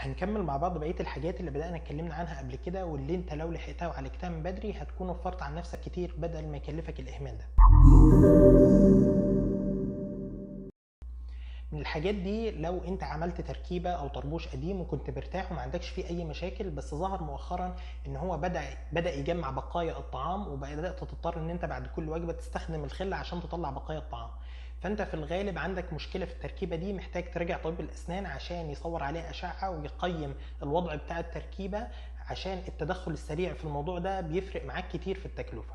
هنكمل مع بعض بقية الحاجات اللي بدأنا اتكلمنا عنها قبل كده، واللي انت لو لحقتها وعالجتها من بدري هتكون وفرت عن نفسك كتير بدل ما يكلفك الإهمال ده. من الحاجات دي لو انت عملت تركيبة او طربوش قديم وكنت مرتاح وما عندكش فيه اي مشاكل، بس ظهر مؤخرا ان هو بدأ يجمع بقايا الطعام، وبدأت تضطر ان انت بعد كل وجبة تستخدم الخل عشان تطلع بقايا الطعام. فانت في الغالب عندك مشكلة في التركيبة دي، محتاج ترجع طبيب الاسنان عشان يصور عليها اشعة ويقيم الوضع بتاع التركيبة، عشان التدخل السريع في الموضوع ده بيفرق معاك كتير في التكلفة.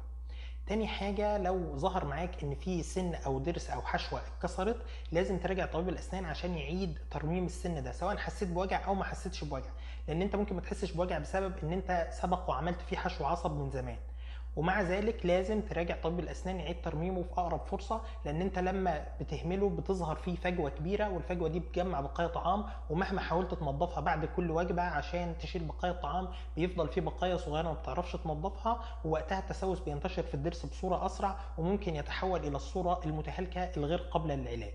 تاني حاجة، لو ظهر معاك ان في سن او ضرس او حشوة اتكسرت، لازم تراجع طبيب الاسنان عشان يعيد ترميم السن ده، سواء حسيت بوجع او ما حسيتش بوجع، لان انت ممكن ما تحسش بوجع بسبب ان انت سبق وعملت فيه حشو عصب من زمان. ومع ذلك لازم تراجع طبيب الاسنان يعيد ترميمه في اقرب فرصه، لان انت لما بتهمله بتظهر فيه فجوه كبيره، والفجوه دي بتجمع بقايا طعام، ومهما حاولت تنظفها بعد كل وجبه عشان تشيل بقايا الطعام بيفضل فيه بقايا صغيره ما بتعرفش تنظفها، ووقتها التسوس بينتشر في الضرس بصوره اسرع، وممكن يتحول الى الصوره المتهالكه الغير قابله للعلاج.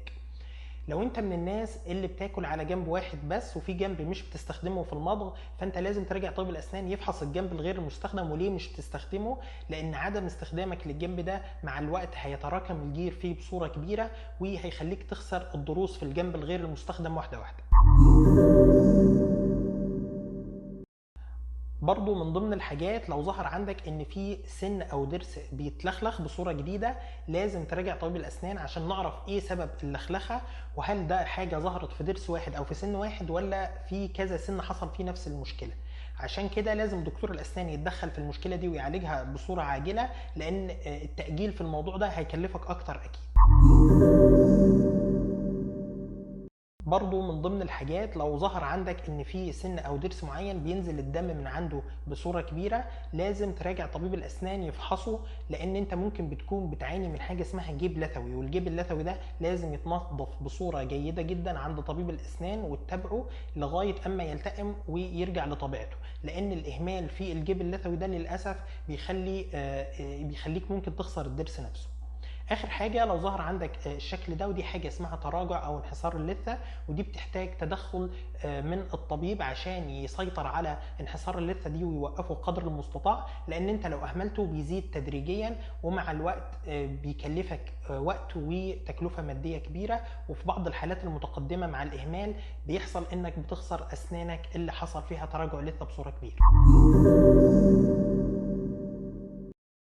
لو انت من الناس اللي بتاكل على جنب واحد بس وفي جنب مش بتستخدمه في المضغ، فانت لازم تراجع طبيب الاسنان يفحص الجنب الغير المستخدم وليه مش بتستخدمه، لان عدم استخدامك للجنب ده مع الوقت هيتراكم الجير فيه بصوره كبيره، وهيخليك تخسر الضروس في الجنب الغير المستخدم واحده واحده. برضو من ضمن الحاجات، لو ظهر عندك ان في سن او ضرس بيتلخلخ بصوره جديده، لازم تراجع طبيب الاسنان عشان نعرف ايه سبب اللخلخه، وهل ده حاجه ظهرت في ضرس واحد او في سن واحد، ولا في كذا سن حصل فيه نفس المشكله. عشان كده لازم دكتور الاسنان يتدخل في المشكله دي ويعالجها بصوره عاجله، لان التاجيل في الموضوع ده هيكلفك اكتر اكيد. برضو من ضمن الحاجات، لو ظهر عندك ان في سن او ضرس معين بينزل الدم من عنده بصوره كبيره، لازم تراجع طبيب الاسنان يفحصه، لان انت ممكن بتكون بتعاني من حاجه اسمها جيب لثوي، والجيب اللثوي ده لازم يتنظف بصوره جيده جدا عند طبيب الاسنان وتتابعه لغايه اما يلتئم ويرجع لطبيعته، لان الاهمال في الجيب اللثوي ده للاسف بيخليك ممكن تخسر الضرس نفسه. اخر حاجه، لو ظهر عندك الشكل ده، ودي حاجه اسمها تراجع او انحسار اللثه، ودي بتحتاج تدخل من الطبيب عشان يسيطر على انحسار اللثه دي ويوقفه قدر المستطاع، لان انت لو اهملته بيزيد تدريجيا، ومع الوقت بيكلفك وقت وتكلفه ماديه كبيره، وفي بعض الحالات المتقدمه مع الاهمال بيحصل انك بتخسر اسنانك اللي حصل فيها تراجع لثه بصوره كبيره.